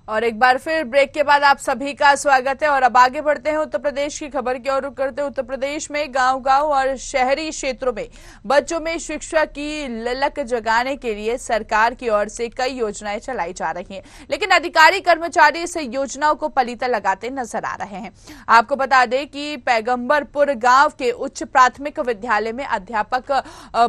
और एक बार फिर ब्रेक के बाद आप सभी का स्वागत है। और अब आगे बढ़ते हैं उत्तर प्रदेश की खबर की ओर रुख करते हैं। उत्तर प्रदेश में गांव-गांव और शहरी क्षेत्रों में बच्चों में शिक्षा की ललक जगाने के लिए सरकार की ओर से कई योजनाएं चलाई जा रही हैं, लेकिन अधिकारी कर्मचारी इस योजनाओं को पलीता लगाते नजर आ रहे हैं। आपको बता दें कि पैगंबरपुर गांव के उच्च प्राथमिक विद्यालय में अध्यापक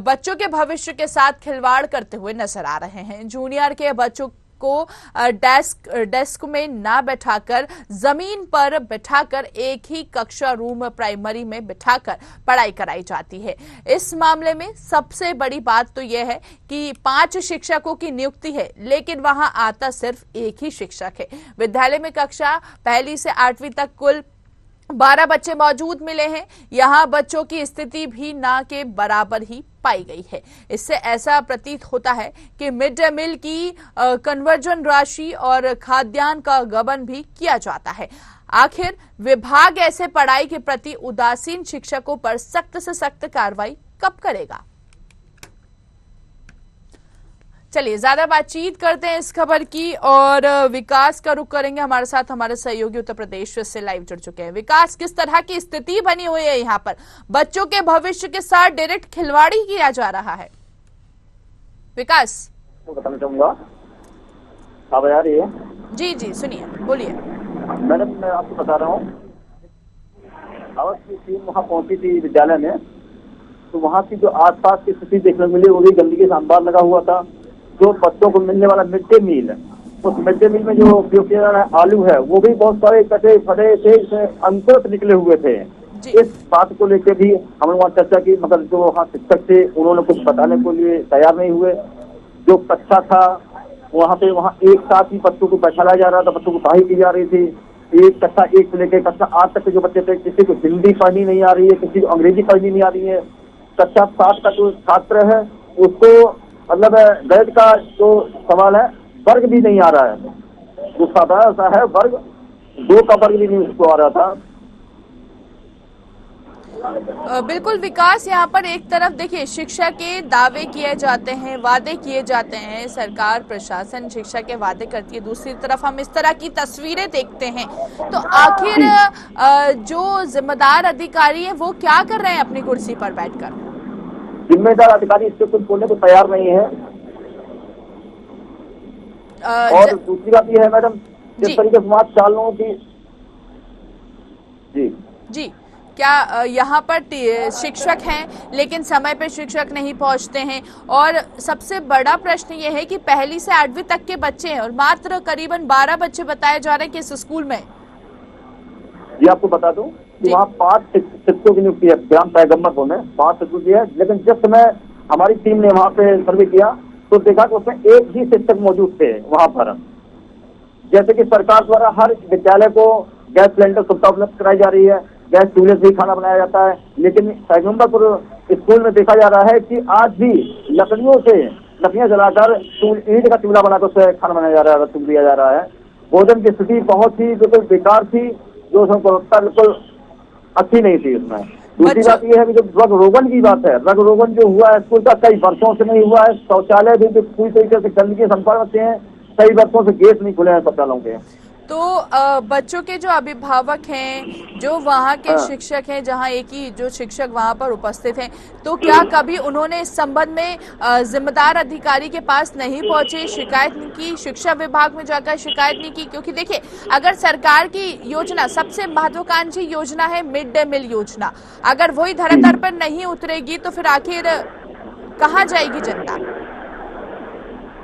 बच्चों के भविष्य के साथ खिलवाड़ करते हुए नजर आ रहे हैं। जूनियर के बच्चों को डेस्क में ना बैठाकर जमीन पर बैठाकर एक ही कक्षा रूम प्राइमरी में बैठाकर पढ़ाई कराई जाती है। इस मामले में सबसे बड़ी बात तो यह है कि 5 शिक्षकों की नियुक्ति है, लेकिन वहां आता सिर्फ एक ही शिक्षक है। विद्यालय में कक्षा 1 से 8वीं तक कुल 12 बच्चे मौजूद मिले हैं। यहाँ बच्चों की स्थिति भी ना के बराबर ही पाई गई है। इससे ऐसा प्रतीत होता है कि मिड डे मील की कन्वर्जन राशि और खाद्यान्न का गबन भी किया जाता है। आखिर विभाग ऐसे पढ़ाई के प्रति उदासीन शिक्षकों पर सख्त से सख्त कार्रवाई कब करेगा? चलिए ज्यादा बातचीत करते हैं इस खबर की और विकास का रुख करेंगे। हमारे साथ हमारे सहयोगी उत्तर प्रदेश से लाइव जुड़ चुके हैं। विकास, किस तरह की स्थिति बनी हुई है यहाँ पर? बच्चों के भविष्य के साथ डायरेक्ट खिलवाड़ी किया जा रहा है। विकास बताना चाहूंगा, आवाज आ रही है? जी जी सुनिए, बोलिए। मैडम मैं आपको बता रहा हूँ, आवाज की टीम वहाँ पहुंची थी विद्यालय में, तो वहाँ की जो आसपास की स्थिति देखने को मिली वो भी गंदगी का अंबार लगा हुआ था। जो बच्चों को मिलने वाला मिड डे मील, उस मिड डे मील में जो उपयोग किया जा रहा है आलू है, वो भी बहुत सारे कटे फटे से अंकुरित निकले हुए थे। इस बात को लेकर भी हमने वहाँ चर्चा की, मगर जो वहाँ शिक्षक थे उन्होंने कुछ बताने के लिए तैयार नहीं हुए। जो कक्षा था वहाँ एक साथ ही बच्चों को बैठाया जा रहा था, बच्चों को पढ़ाई की जा रही थी। एक कक्षा 1 से लेकर कक्षा 8 तक के जो बच्चे थे, किसी को हिंदी पढ़नी नहीं आ रही है, किसी को अंग्रेजी पढ़नी नहीं आ रही है। कक्षा 7 का जो छात्र है उसको मतलब गणित का जो सवाल है वर्ग भी नहीं आ रहा है। जो साधारण सा है वर्ग 2 का वर्ग भी नहीं उसको आ रहा था। बिल्कुल विकास, यहाँ पर एक तरफ देखिए शिक्षा के दावे किए जाते हैं, वादे किए जाते हैं, सरकार प्रशासन शिक्षा के वादे करती है, दूसरी तरफ हम इस तरह की तस्वीरें देखते हैं। तो आखिर जो जिम्मेदार अधिकारी है वो क्या कर रहे हैं अपनी कुर्सी पर बैठकर? जिम्मेदार अधिकारी इससे कुछ बोलने को तैयार नहीं है। और दूसरी बात यह है मैडम, जिस तरीके से समाज चालों की जी क्या यहाँ पर शिक्षक हैं लेकिन समय पे शिक्षक नहीं पहुँचते हैं? और सबसे बड़ा प्रश्न ये है कि 1 से 8वीं तक के बच्चे हैं और मात्र करीबन 12 बच्चे बताए जा रहे हैं कि इस स्कूल में। ये आपको बता दूं कि वहाँ 5 शिक्षकों की नियुक्ति है ग्राम पैगंबरपुर में, 5 शिक्षक की है। लेकिन जिस समय हमारी टीम ने वहाँ पे सर्वे किया तो देखा कि उसमें एक ही शिक्षक मौजूद थे वहाँ पर। जैसे कि सरकार द्वारा हर विद्यालय को गैस सिलेंडर सुविधा उपलब्ध कराई जा रही है, गैस चूल्हे से ही खाना बनाया जाता है, लेकिन पैगंबरपुर स्कूल में देखा जा रहा है कि आज भी लकड़ियां जलाकर ईंट का चूल्हा बनाकर उससे खाना बनाया जा रहा है, दिया जा रहा है। भोजन की स्थिति बहुत ही बिल्कुल बेकार थी, जो गुणवत्ता बिल्कुल अच्छी नहीं थी उसमें। दूसरी बात यह है कि जो रग रोगन की बात है, रग रोगन जो हुआ है स्कूल का कई वर्षों से नहीं हुआ है। शौचालय भी पूरी तरीके से गंदगी संपर्क हैं, कई वर्षों से गेट नहीं खुले हैं शौचालयों के। तो बच्चों के जो अभिभावक हैं, जो वहाँ के शिक्षक हैं, जहाँ एक ही जो शिक्षक वहाँ पर उपस्थित हैं, तो क्या कभी उन्होंने इस संबंध में जिम्मेदार अधिकारी के पास नहीं पहुंचे, शिकायत नहीं की, शिक्षा विभाग में जाकर शिकायत नहीं की? क्योंकि देखिए अगर सरकार की योजना, सबसे महत्वाकांक्षी योजना है मिड डे मील योजना, अगर वही धरातल पर नहीं उतरेगी तो फिर आखिर कहाँ जाएगी जनता?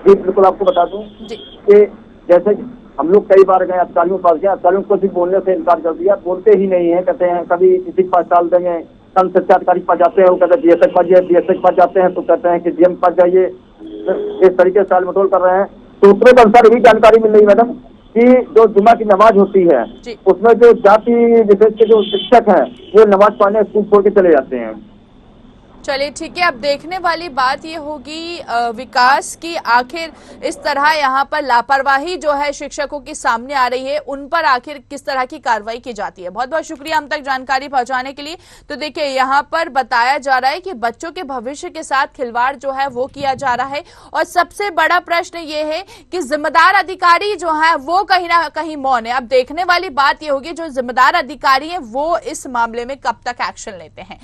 जी बिल्कुल, आपको बता दूं कि जैसे हम लोग कई बार गए अधिकारियों के पास गए, अधिकारियों को भी बोलने से इनकार कर दिया, बोलते ही नहीं है। कहते हैं कभी किसी के पास डाल देंगे, कल शिक्षा अधिकारी के पास जाते हैं वो कहते हैं DSA के पास जाइए, DSA के पास जाते हैं तो कहते हैं कि DM के पास जाइए। इस तरीके से टाल मटोल कर रहे हैं। सूत्रों के अनुसार भी जानकारी मिल रही है मैडम कि जो जुम्मा की नमाज होती है उसमें जो जाति विशेष के जो शिक्षक हैं वो नमाज पढ़ने स्कूल छोड़ के चले जाते हैं। चलिए ठीक है, अब देखने वाली बात ये होगी विकास की आखिर इस तरह यहाँ पर लापरवाही जो है शिक्षकों की सामने आ रही है, उन पर आखिर किस तरह की कार्रवाई की जाती है। बहुत बहुत शुक्रिया हम तक जानकारी पहुंचाने के लिए। तो देखिए यहाँ पर बताया जा रहा है कि बच्चों के भविष्य के साथ खिलवाड़ जो है वो किया जा रहा है, और सबसे बड़ा प्रश्न ये है कि जिम्मेदार अधिकारी जो है वो कहीं ना कहीं मौन है। अब देखने वाली बात ये होगी जो जिम्मेदार अधिकारी है वो इस मामले में कब तक एक्शन लेते हैं।